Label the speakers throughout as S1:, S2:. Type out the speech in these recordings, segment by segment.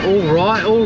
S1: All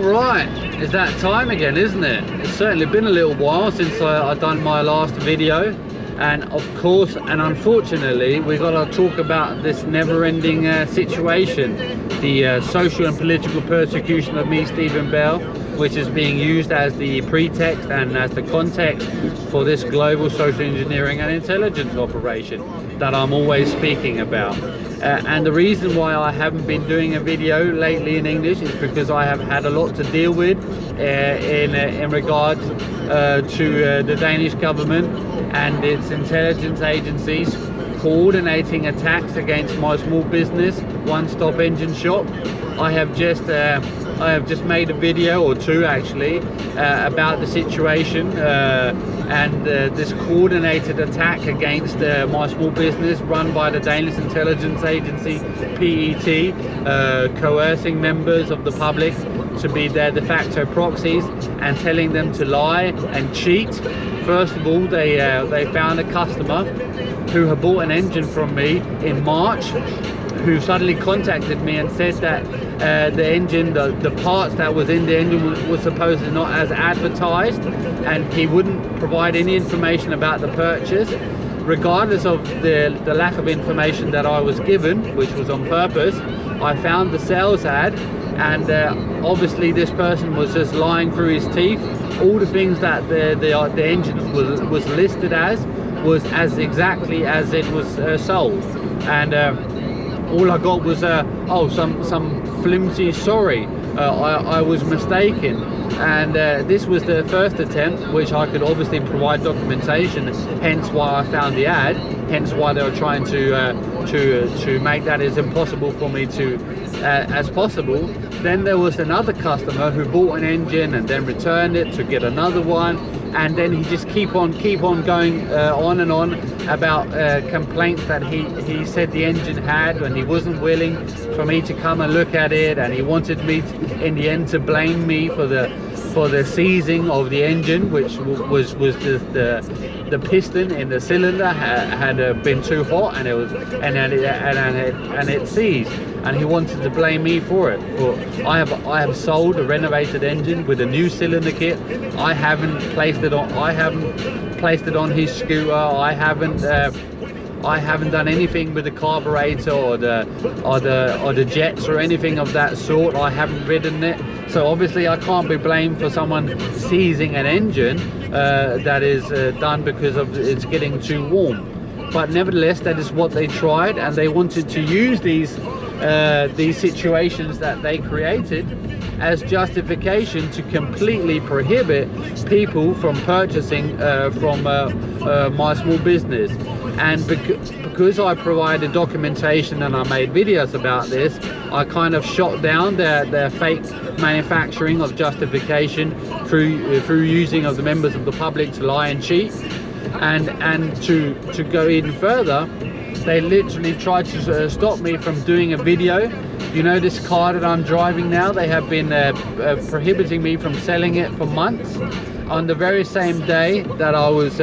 S1: right. It's that time again, isn't it? It's certainly been a little while since I done my last video. And of course, and unfortunately, we got to talk about this never-ending situation. The social and political persecution of me, Stephen Bell, which is being used as the pretext and as the context for this global social engineering and intelligence operation that I'm always speaking about. And the reason why I haven't been doing a video lately in English is because I have had a lot to deal with in regards to the Danish government and its intelligence agencies coordinating attacks against my small business, One Stop Engine Shop. I have just made a video, or two actually, about the situation and this coordinated attack against my small business run by the Danish intelligence agency PET, coercing members of the public to be their de facto proxies and telling them to lie and cheat. First of all, they found a customer who had bought an engine from me in March, who suddenly contacted me and said that the engine, the parts that was in the engine was supposedly not as advertised, and he wouldn't provide any information about the purchase. Regardless of the lack of information that I was given, which was on purpose, I found the sales ad, and obviously this person was just lying through his teeth. All the things that the engine was listed as was as exactly as it was sold, and all I got was some flimsy sorry, I was mistaken. And this was the first attempt, which I could obviously provide documentation, hence why I found the ad, hence why they were trying to make that as impossible for me to as possible. Then there was another customer who bought an engine and then returned it to get another one, and then he just keep on going on and on about complaints that he said the engine had, and he wasn't willing for me to come and look at it, and he wanted me in the end to blame me for the seizing of the engine, which was the piston in the cylinder had been too hot, and it seized, and he wanted to blame me for it. But I have sold a renovated engine with a new cylinder kit. I haven't placed it on his scooter. I haven't done anything with the carburetor or the jets or anything of that sort. I haven't ridden it, so obviously I can't be blamed for someone seizing an engine that is done because of it's getting too warm. But nevertheless, that is what they tried, and they wanted to use these situations that they created as justification to completely prohibit people from purchasing from my small business. And because I provided documentation and I made videos about this, I kind of shot down their fake manufacturing of justification through using of the members of the public to lie and cheat. And to go even further, they literally tried to stop me from doing a video. You know, this car that I'm driving now, they have been prohibiting me from selling it for months. On the very same day that I was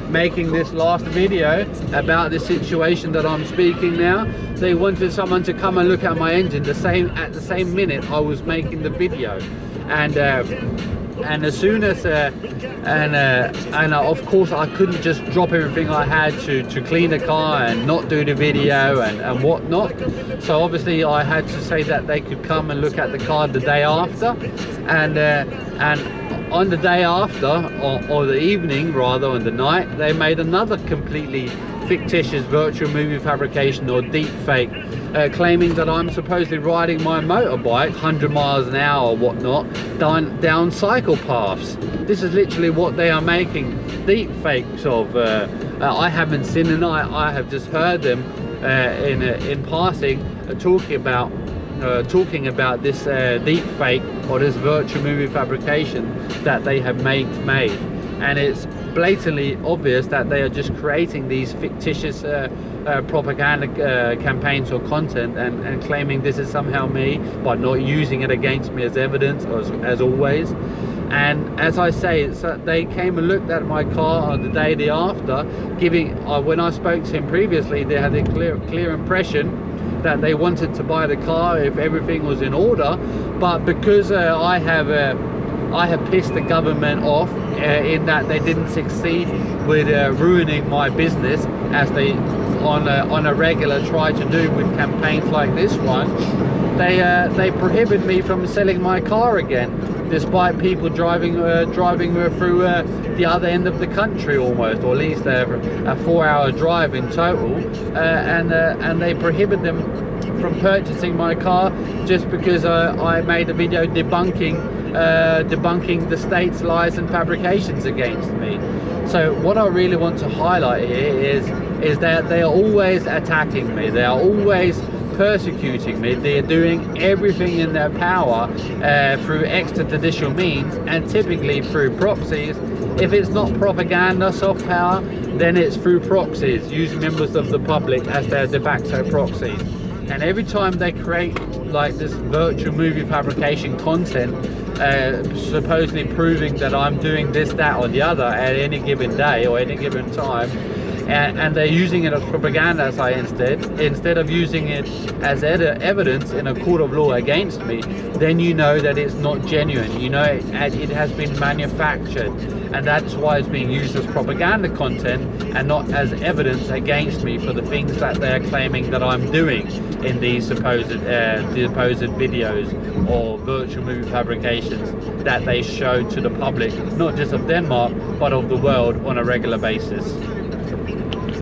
S1: making this last video about the situation that I'm speaking now, they wanted someone to come and look at my engine at the same minute I was making the video. And as soon as of course I couldn't just drop everything I had to clean the car and not do the video and whatnot, so obviously I had to say that they could come and look at the car the day after, and on the day after, or the evening rather, on the night, they made another completely fictitious virtual movie fabrication or deep fake, claiming that I'm supposedly riding my motorbike 100 miles an hour or whatnot down cycle paths. This is literally what they are making deep fakes of. I haven't seen them, I have just heard them in passing talking about this deep fake or this virtual movie fabrication that they have made, and it's blatantly obvious that they are just creating these fictitious propaganda campaigns or content and claiming this is somehow me, but not using it against me as evidence, as always. And as I say, so they came and looked at my car on the day after, when I spoke to him previously, they had a clear impression that they wanted to buy the car if everything was in order. But because I have pissed the government off in that they didn't succeed with ruining my business, as they on a regular try to do with campaigns like this one. They prohibit me from selling my car again, despite people driving through the other end of the country almost, or at least a 4-hour drive in total, and they prohibit them from purchasing my car just because I made a video debunking the state's lies and fabrications against me. So what I really want to highlight here is that they are always attacking me. They are always persecuting me. They're doing everything in their power through extrajudicial means, and typically through proxies. If it's not propaganda, soft power, then it's through proxies, using members of the public as their de facto proxies. And every time they create like this virtual movie fabrication content, supposedly proving that I'm doing this, that or the other at any given day or any given time, and they're using it as propaganda, as I instead of using it as evidence in a court of law against me, then you know that it's not genuine. You know it has been manufactured, and that's why it's being used as propaganda content and not as evidence against me for the things that they're claiming that I'm doing in these supposed videos or virtual movie fabrications that they show to the public, not just of Denmark but of the world on a regular basis.